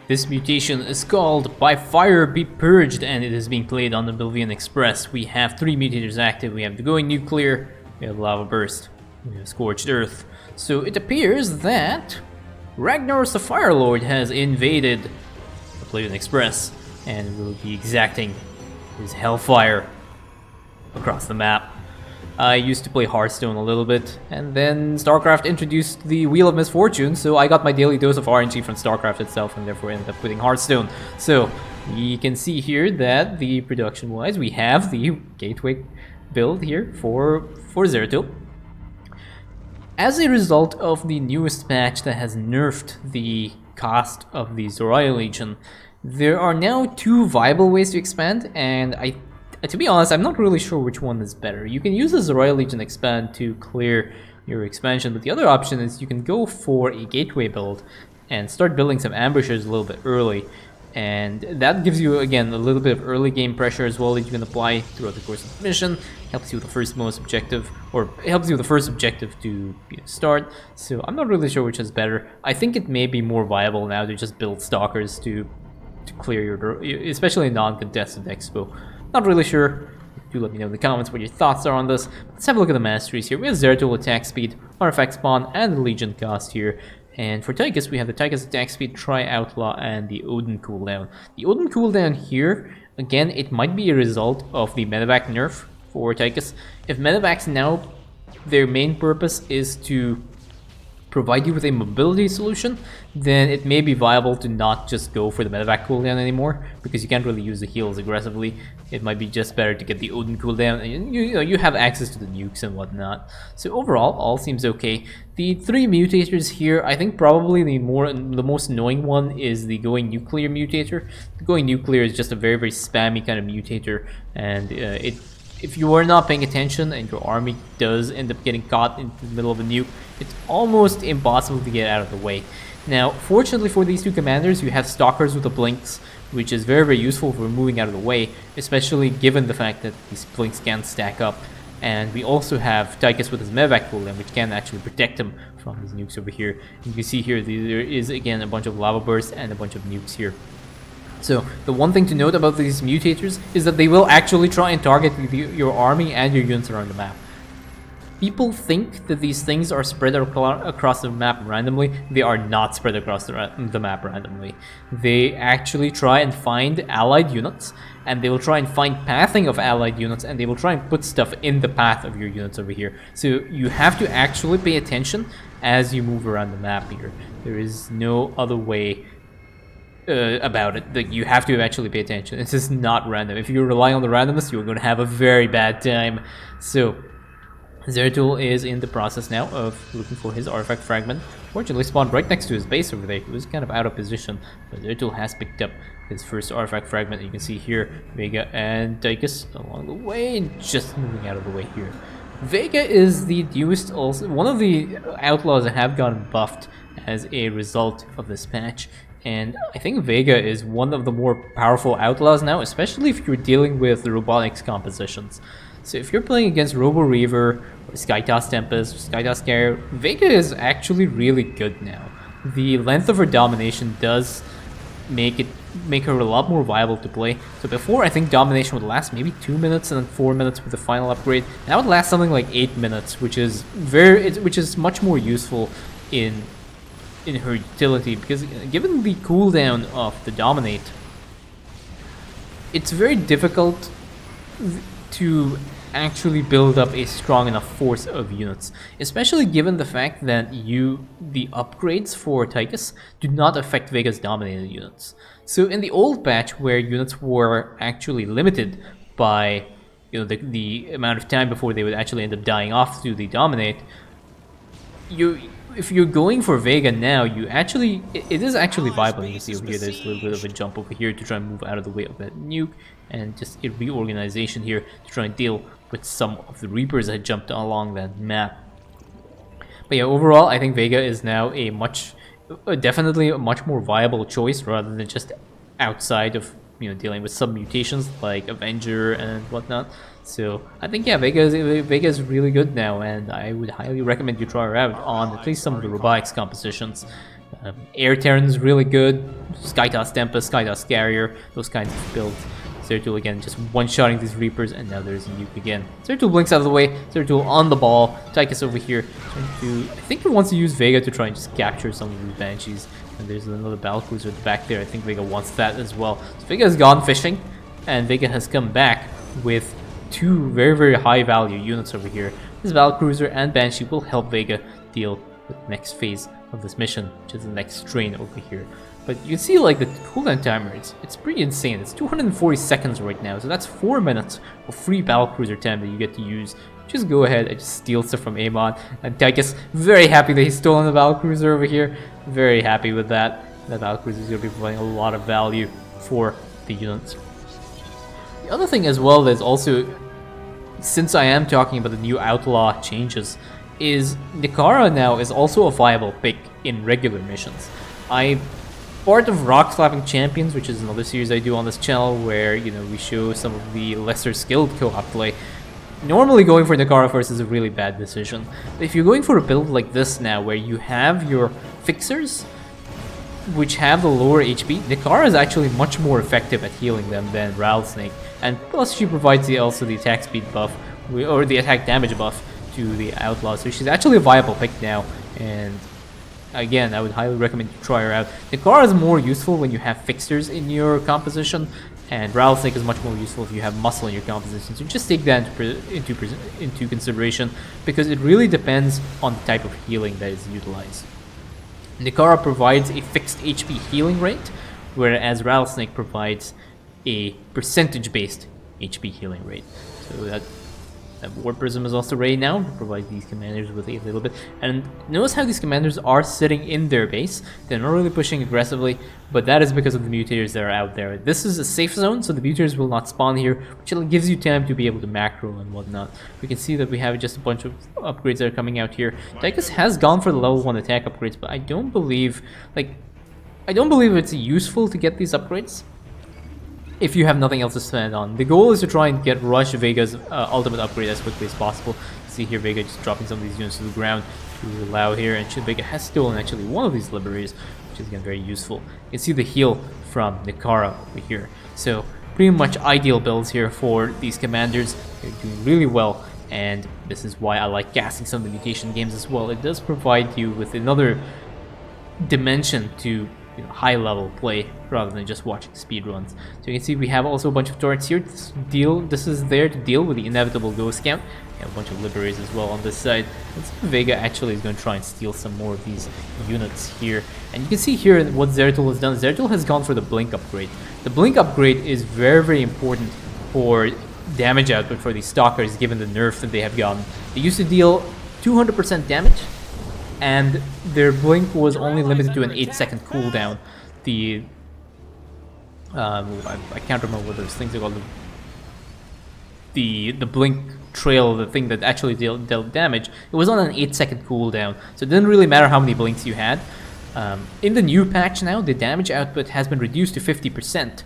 This mutation is called By Fire Be Purged, and it is being played on the Oblivion Express. We have 3 mutators active. We have the Going Nuclear, we have Lava Burst, we have Scorched Earth. So it appears that Ragnaros the Fire Lord has invaded the Oblivion Express and will be exacting his hellfire across the map. I used to play Hearthstone a little bit, and then Starcraft introduced the Wheel of Misfortune, so I got my daily dose of RNG from Starcraft itself, and therefore ended up quitting Hearthstone. So, you can see here that the production-wise, we have the gateway build here for Zeratul. As a result of the newest patch that has nerfed the cost of the Zeratul Legion, there are now 2 viable ways to expand, and to be honest, I'm not really sure which one is better. You can use the Zeratul Legion expand to clear your expansion, but the other option is you can go for a gateway build and start building some ambushers a little bit early. And that gives you, again, a little bit of early game pressure as well that you can apply throughout the course of the mission. Helps you with the first objective to start. So I'm not really sure which is better. I think it may be more viable now to just build stalkers to clear your, especially non-contested expo. Not really sure. Do let me know in the comments what your thoughts are on this. Let's have a look at the masteries here. We have Zeratul attack speed, artifact spawn, and the Legion cost here. And for Tychus, we have the Tychus attack speed, Tri-Outlaw, and the Odin cooldown. The Odin cooldown here, again, it might be a result of the medevac nerf for Tychus. If medevacs now, their main purpose is to provide you with a mobility solution, then it may be viable to not just go for the medevac cooldown anymore, because you can't really use the heals aggressively. It might be just better to get the Odin cooldown, and you have access to the nukes and whatnot. So overall, all seems okay. The 3 mutators here, I think probably the most annoying one is the Going Nuclear mutator. The Going Nuclear is just a very, very spammy kind of mutator, and if you are not paying attention and your army does end up getting caught in the middle of a nuke, it's almost impossible to get out of the way. Now, fortunately for these 2 commanders, you have stalkers with the blinks, which is very, very useful for moving out of the way, especially given the fact that these blinks can stack up. And we also have Tychus with his medevac cooldown, which can actually protect him from these nukes over here. And you can see here there is again a bunch of lava bursts and a bunch of nukes here. So the one thing to note about these mutators is that they will actually try and target your army and your units around the map. People think that these things are spread across the map randomly. They are not spread across the map randomly. They actually try and find allied units, and they will try and find pathing of allied units, and they will try and put stuff in the path of your units over here. So you have to actually pay attention as you move around the map here. There is no other way about it. Like, you have to actually pay attention. It's just not random. If you rely on the randomness, you're going to have a very bad time. So Zeratul is in the process now of looking for his artifact fragment. Fortunately, spawned right next to his base over there. He was kind of out of position, but Zeratul has picked up his first artifact fragment. You can see here Vega and Tychus along the way, and just moving out of the way here. Vega is the newest, also one of the outlaws that have gotten buffed as a result of this patch. And I think Vega is one of the more powerful outlaws now, especially if you're dealing with the robotics compositions. So if you're playing against Robo Reaver, or Skytoss Tempest, or Skytoss Carrier, Vega is actually really good now. The length of her domination does make her a lot more viable to play. So before, I think domination would last maybe 2 minutes and then 4 minutes with the final upgrade. Now it would last something like 8 minutes, which is much more useful in her utility, because given the cooldown of the dominate, it's very difficult to actually build up a strong enough force of units, especially given the fact that the upgrades for Tychus do not affect Vega's dominated units. So in the old patch, where units were actually limited by the amount of time before they would actually end up dying off to the dominate, if you're going for Vega now, it is actually viable. You can see over here there's a little bit of a jump over here to try and move out of the way of that nuke, and just a reorganization here to try and deal with some of the Reapers that jumped along that map. But yeah, overall, I think Vega is now definitely a much more viable choice rather than just outside of dealing with some mutations like Avenger and whatnot. So I think, yeah, Vega is really good now, and I would highly recommend you try her out on at least some of the robotics compositions. Air Terran's really good. Skytoss Tempest, Skytoss Carrier, those kinds of builds. Zeratul again just one-shotting these Reapers, and now there's a nuke again. Zeratul blinks out of the way, Zeratul on the ball, Tychus over here, trying to, I think he wants to use Vega to try and just capture some of these Banshees. And there's another Battlecruiser back there, I think Vega wants that as well. So Vega has gone fishing, and Vega has come back with two very, very high value units over here. This Battlecruiser and Banshee will help Vega deal with the next phase of this mission, which is the next train over here. But you can see like the cooldown timer, it's pretty insane. It's 240 seconds right now, so that's 4 minutes of free Battlecruiser time that you get to use. Just go ahead and just steal stuff from Amon. And Tychus, very happy that he's stolen the Battlecruiser over here. Very happy with that. That Battlecruiser is going to be providing a lot of value for the units. The other thing as well that's also, since I am talking about the new Outlaw changes, is Nikara now is also a viable pick in regular missions. Part of Rock Slapping Champions, which is another series I do on this channel where, you know, we show some of the lesser skilled co-op play. Normally going for Nikara first is a really bad decision. But if you're going for a build like this now, where you have your Fixers, which have the lower HP, Nikara is actually much more effective at healing them than Rattlesnake. And plus she provides also the attack speed buff, or the attack damage buff to the Outlaw. So she's actually a viable pick now, and again, I would highly recommend you try her out. Nikara is more useful when you have Fixers in your composition, and Rattlesnake is much more useful if you have muscle in your composition. So just take that into consideration, because it really depends on the type of healing that is utilized. Nikara provides a fixed HP healing rate, whereas Rattlesnake provides a percentage-based HP healing rate. So that War Prism is also ready now to provide these commanders with a little bit. And notice how these commanders are sitting in their base. They're not really pushing aggressively, but that is because of the mutators that are out there. This is a safe zone, so the mutators will not spawn here, which gives you time to be able to macro and whatnot. We can see that we have just a bunch of upgrades that are coming out here. Tychus has gone for the level 1 attack upgrades, but I don't believe it's useful to get these upgrades if you have nothing else to spend on. The goal is to try and get Rush Vega's ultimate upgrade as quickly as possible. See here Vega just dropping some of these units to the ground to allow here, and Vega has stolen actually one of these liberators, which is again very useful. You can see the heal from Nikara over here. So pretty much ideal builds here for these commanders. They're doing really well, and this is why I like casting some of the mutation games as well. It does provide you with another dimension to high-level play rather than just watching speedruns. So you can see we have also a bunch of turrets here. This is there to deal with the inevitable ghost count. We have a bunch of liberators as well on this side. Let's see if Vega actually is going to try and steal some more of these units here. And you can see here what Zeratul has done. Zeratul has gone for the blink upgrade. The blink upgrade is very, very important for damage output for these stalkers, given the nerf that they have gotten. They used to deal 200% damage, and their blink was only limited to an 8-second cooldown. I can't remember what those things are called. The blink trail, the thing that actually dealt damage, it was on an 8-second cooldown, so it didn't really matter how many blinks you had. In the new patch now, the damage output has been reduced to 50%,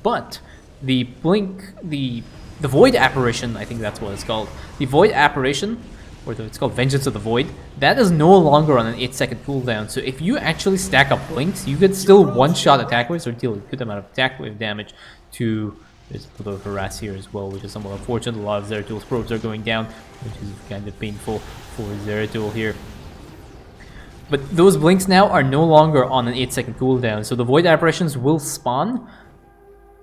but the blink, the Void Apparition, I think that's what it's called. The Void Apparition, or it's called Vengeance of the Void, that is no longer on an 8-second cooldown. So if you actually stack up blinks, you could still one-shot attack waves or deal a good amount of attack wave damage to... There's a little bit of harass here as well, which is somewhat unfortunate. A lot of Zeratul's probes are going down, which is kind of painful for Zeratul here. But those blinks now are no longer on an 8-second cooldown, so the Void Apparitions will spawn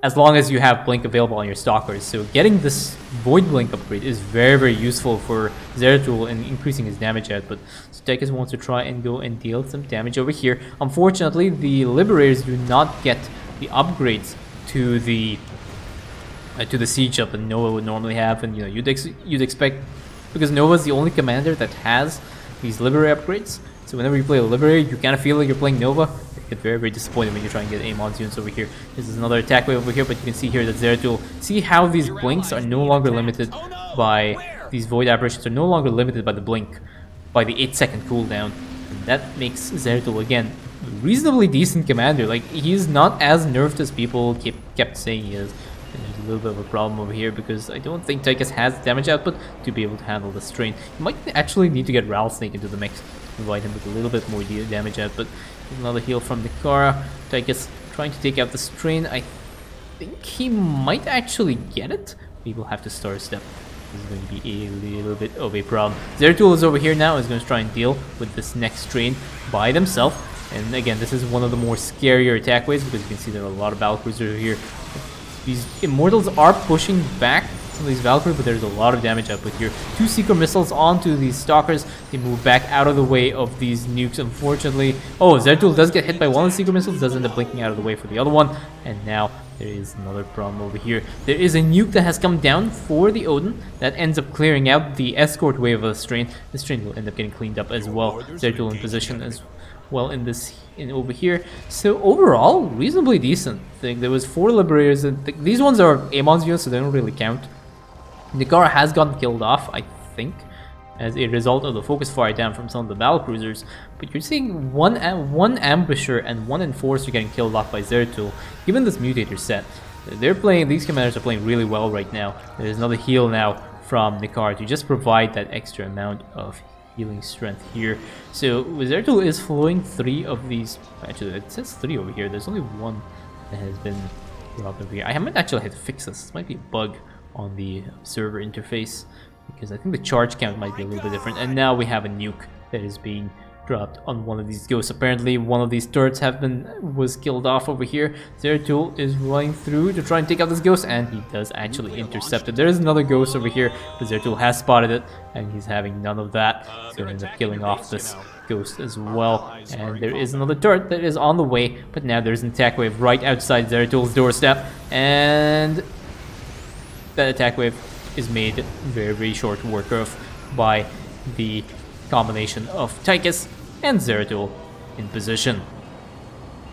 as long as you have blink available on your stalkers. So getting this Void Blink upgrade is very, very useful for Zeratul in increasing his damage output. So Tychus wants to try and go and deal some damage over here. Unfortunately, the Liberators do not get the upgrades to the siege up that Nova would normally have, and you'd expect, because Nova is the only commander that has these Liberator upgrades. So whenever you play a Liberator, you kind of feel like you're playing Nova. You get very, very disappointed when you try and get Amon's units over here. This is another attack wave over here, but you can see here that Zeratul, see how these blinks are no longer limited by, these Void Apparitions are no longer limited by the blink, by the 8-second cooldown. And that makes Zeratul, again, a reasonably decent commander. Like, he's not as nerfed as people kept saying he is. And there's a little bit of a problem over here because I don't think Tychus has damage output to be able to handle the strain. You might actually need to get Rattlesnake into the mix to provide him with a little bit more damage output. There's another heal from Nikara. Tychus trying to take out the strain. I think he might actually get it. We will have to Star Step. This is going to be a little bit of a problem. Zeratul is over here now. Is going to try and deal with this next strain by themselves. And again, this is one of the more scarier attack waves because you can see there are a lot of Battlecruisers here. These Immortals are pushing back some of these Valkyries, but there's a lot of damage output here. 2 Seeker missiles onto these Stalkers. They move back out of the way of these nukes, unfortunately. Oh, Zeratul does get hit by one of the Seeker missiles, does end up blinking out of the way for the other one. And now there is another problem over here. There is a nuke that has come down for the Odin that ends up clearing out the escort wave of the strain. The strain will end up getting cleaned up as well. Zeratul in position as well in over here. So overall, reasonably decent. I think there was 4 Liberators. And these ones are Amon's units, so they don't really count. Nikara has gotten killed off, I think, as a result of the focus fire down from some of the Battlecruisers. But you're seeing one Ambusher and 1 Enforcer getting killed off by Zeratul. Given this Mutator set, these commanders are playing really well right now. There's another heal now from Nikara to just provide that extra amount of healing strength here. So Zeratul is flowing 3 of these. Actually, it says 3 over here. There's only 1 that has been dropped over here. I haven't actually had to fix this. This might be a bug on the server interface because I think the charge count might be a little bit different. And now we have a nuke that is being dropped on one of these ghosts. Apparently one of these turrets was killed off over here. Zeratul is running through to try and take out this ghost, and he does actually intercept it. There is another ghost over here, but Zeratul has spotted it, and he's having none of that, so he ends up killing off this ghost as well. And there is another turret that is on the way, but now there's an attack wave right outside Zeratul's doorstep, and that attack wave is made very, very short work of by the combination of Tychus and Zeratul in position.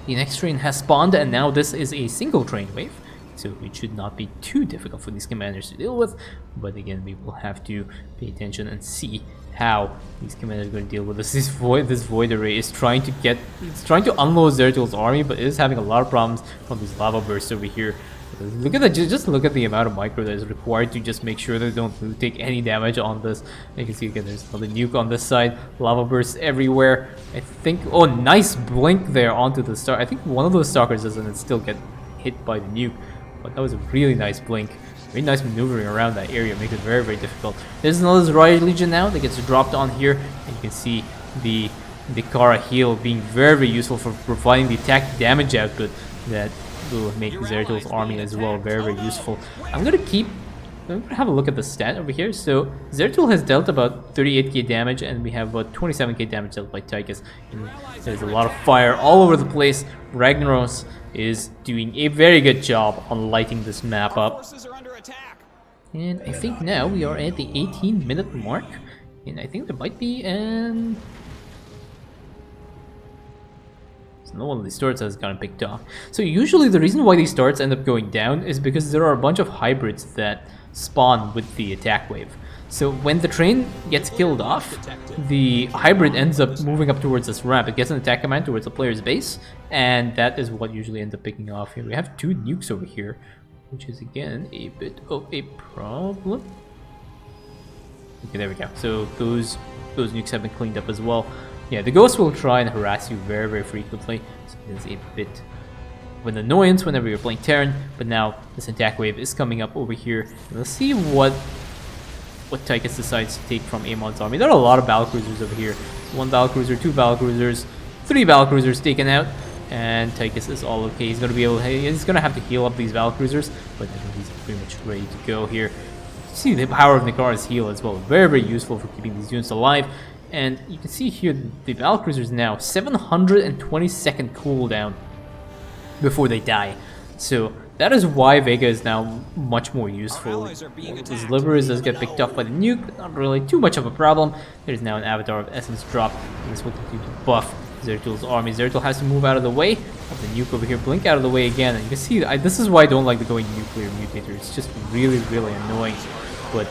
The next train has spawned, and now this is a single train wave, so it should not be too difficult for these commanders to deal with. But again, we will have to pay attention and see how these commanders are going to deal with this. This void array is trying to unload Zeratul's army, but it is having a lot of problems from these lava bursts over here. Look at that! Just look at the amount of micro that is required to just make sure they don't take any damage on this. You can see again, there's another nuke on this side. Lava bursts everywhere. I think. Oh, nice blink there onto the star. I think one of those stalkers doesn't still get hit by the nuke, but that was a really nice blink. Very nice maneuvering around that area. Makes it very, very difficult. There's another Zarya Legion now that gets dropped on here, and you can see the Kara heal being very, very useful for providing the attack damage output that will make Zeratul's army as well very, very useful. I'm gonna have a look at the stat over here. So Zeratul has dealt about 38k damage, and we have about 27k damage dealt by Tychus. And there's a lot of fire all over the place. Ragnaros is doing a very good job on lighting this map up. And I think now we are at the 18-minute mark, and I think there might be an... No one of these turrets has gotten picked off. So usually the reason why these turrets end up going down is because there are a bunch of hybrids that spawn with the attack wave. So when the train gets killed off, the hybrid ends up moving up towards this ramp. It gets an attack command towards the player's base, and that is what usually ends up picking off here. We have 2 nukes over here, which is again a bit of a problem. Okay, there we go. So those nukes have been cleaned up as well. Yeah, the ghost will try and harass you very, very frequently, so it's a bit of an annoyance whenever you're playing Terran. But now this attack wave is coming up over here, and let's see what Tychus decides to take from Amon's army. There are a lot of battlecruisers over here. 1 battlecruiser, 2 battlecruisers, 3 battlecruisers taken out, and Tychus is all okay. He's gonna have to heal up these battlecruisers, but I think he's pretty much ready to go here. See the power of Nikara's heal as well, very, very useful for keeping these units alive. And you can see here the battlecruisers now 720-second cooldown before they die. So that is why Vega is now much more useful. His livers does get picked up by the nuke, but not really too much of a problem. There's now an Avatar of Essence drop, and this will continue to buff Zeratul's army. Zeratul has to move out of the way of the nuke over here, blink out of the way again, and you can see this is why I don't like the going nuclear mutator. It's just really, really annoying. But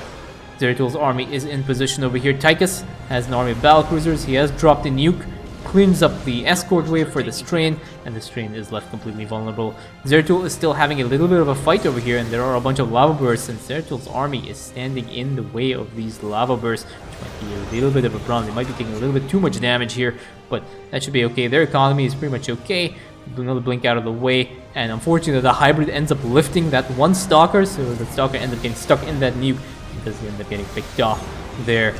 Zeratul's army is in position over here. Tychus has an army of battlecruisers. He has dropped a nuke, cleans up the escort wave for this train, and this train is left completely vulnerable. Zeratul is still having a little bit of a fight over here, and there are a bunch of lava bursts, and Zeratul's army is standing in the way of these lava bursts, which might be a little bit of a problem. They might be taking a little bit too much damage here, but that should be okay. Their economy is pretty much okay. do another blink out of the way, and unfortunately the hybrid ends up lifting that one stalker, so the stalker ends up getting stuck in that nuke because he ends up getting picked off there.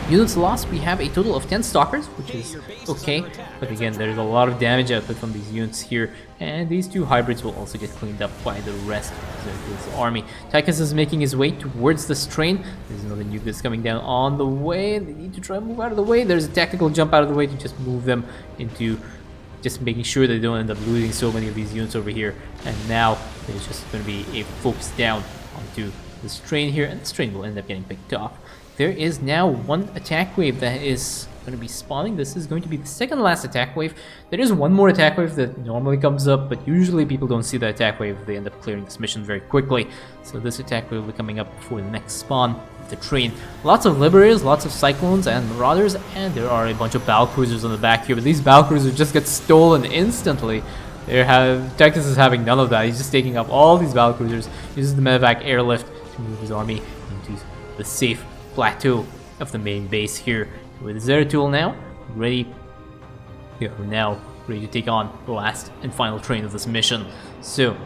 Units lost, we have a total of 10 stalkers, which is okay, but again, there's a lot of damage output from these units here, and these two hybrids will also get cleaned up by the rest of Zeratul army. Tychus is making his way towards this train. There's another nuke that's coming down on the way. They need to try and move out of the way. There's a tactical jump out of the way to just move them into just making sure they don't end up losing so many of these units over here. And now there's just going to be a focus down onto this train here, and this train will end up getting picked off. There is now one attack wave that is going to be spawning. This is going to be the second last attack wave. There is one more attack wave that normally comes up, but usually people don't see the attack wave. They end up clearing this mission very quickly. So this attack wave will be coming up before the next spawn of the train. Lots of Liberators, lots of Cyclones and Marauders, and there are a bunch of Battlecruisers on the back here, but these Battlecruisers just get stolen instantly. Tychus is having none of that. He's just taking up all these Battlecruisers, uses the medevac airlift to move his army into the safe plateau of the main base here. With Zeratul now ready, we are now ready to take on the last and final train of this mission. So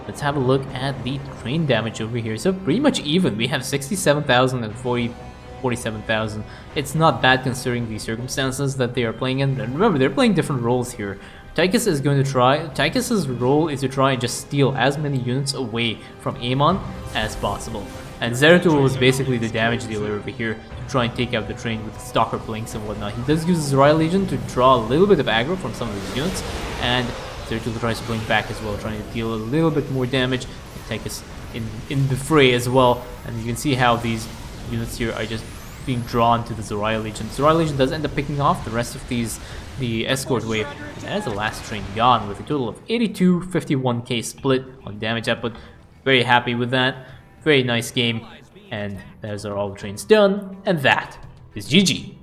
let's have a look at the train damage over here. So pretty much even. We have 67,000 and 47,000. It's not bad considering the circumstances that they are playing in. And remember, they're playing different roles here. Tychus's role is to try and just steal as many units away from Amon as possible. And Zeratul was basically the damage dealer over here to try and take out the train with the Stalker Blinks and whatnot. He does use his Royal Legion to draw a little bit of aggro from some of his units, and Zeratul tries to blink back as well, trying to deal a little bit more damage. Tychus in the fray as well, and you can see how these units here are just being drawn to the Royal Legion. The Royal Legion does end up picking off the rest of the escort wave. That is the last train gone with a total of 82-51k split on damage output. Very happy with that. Very nice game, and those are all the trains done, and that is GG.